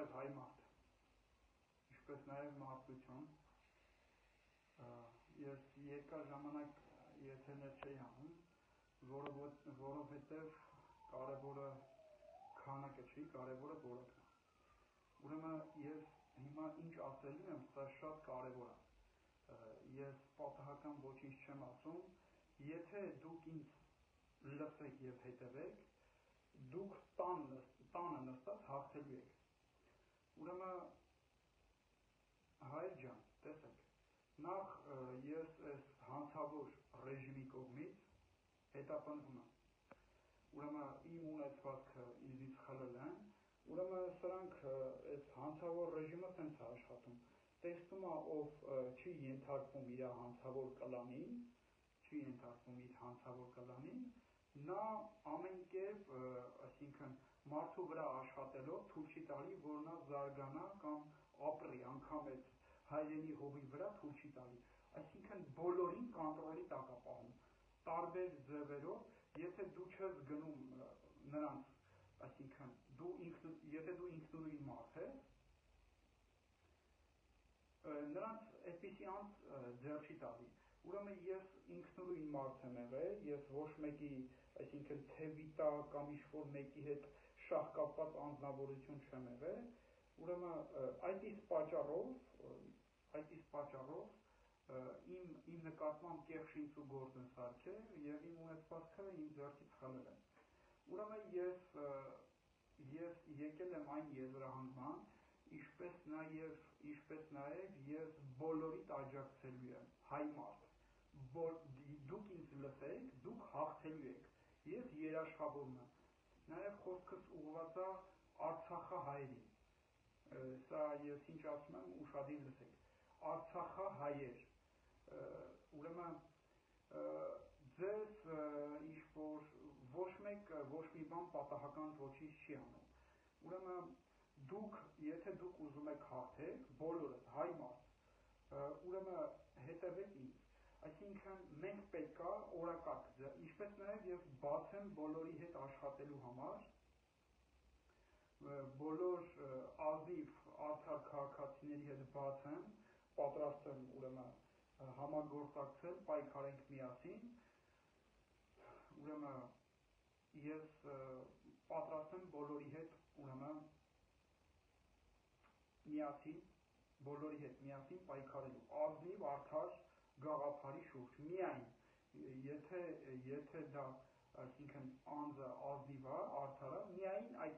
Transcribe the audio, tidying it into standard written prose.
Բարև հայ մարդ, ինչպես նաև մարդություն, ես երկար ժամանակ եթերներ չէի անում, որովհետև կարևորը քանակը չի, կարևորը որակն է։ Ուրեմն ես հիմա ինչ ասելու եմ, սա շատ կարևոր է։ Ես պատահական ոչինչ չեմ ասում, եթե դուք ինձ լսեք եւ հետևեք, դուք տանը նստած հաղթելու եք։ Ուրեմն հայր ջան, տեսեք, նախ ես այս հանցավոր ռեժիմի կողմից հետապնդվում եմ։ Ուրեմն իմ ունեցվածքը ինձից խլել են, ուրեմն սրանք այս հանցավոր ռեժիմը տենց է աշխատում։ Տեսնում է, ով չի ենթարկվում իր հանցավոր կլանին, նա ամեն կերպ, այսինքն մարդու վրա աշխատելով թույլ չի տալի, որ նա զարգանա կամ ապրի, անգամ այդ հայրենի հողի վրա թույլ չի տալի, այսինքն բոլորին կոնտրոլի տակ է պահում, տարբեր ձևերով, եթե դու չես գնում նրանց, այսինքն եթե դու ինքնուրույն մարդ ես, նրանց այդպիսի անձ ձեռ չի տալի։ Ուրեմն ես ինքնուրույն մարդ եմ եղել, ես ոչ մեկի, այսինքն թևի տակ կամ ինչ-որ մեկի հետ շահ կապված անձնավորություն չեմ եղել, ուրեմն այդ իսկ պատճառով իմ նկատմամբ կեղշինց ու գործ են սարքել եւ իմ ունեցվածքը իմ ձեռքից խլել են։ Ուրեմն ես եկել եմ այն եզրահանգման, ինչպես նաև ես բոլորիդ աջակցելու եմ, հայ մարդ, դուք ինձ լսեք, դուք հաղթելու եք, ես երաշխավորում եմ, նաև խոսքս ուղղված է արցախահայերին, սա ես ինչ ասում եմ ուշադիր լսեք, արցախահայեր, ուրեմն ձեզ ինչ-որ ոչ մի բան պատահական ոչինչ չի անում, ուրեմն եթե դուք ուզում եք հաղթեք, բոլորդ, հայ մարդ, ուրեմն հետևեք ինձ, այսինքն մենք պետք է օրակարգ, ինչպես նաև ես բաց եմ բոլորի հետ աշխատելու համար, բոլոր ազնիվ արդար քաղաքացիների հետ բաց եմ, պատրաստ եմ ուրեմն համագործակցել, պայքարենք միասին, ուրեմն ես պատրաստ եմ բոլորի հետ ուրեմն միասին պայքարելու, ազնիվ արդար գաղափարի շուրջ, միայն եթե դա այսինքն անձը ազնիվ է, արդար է, միայն այդ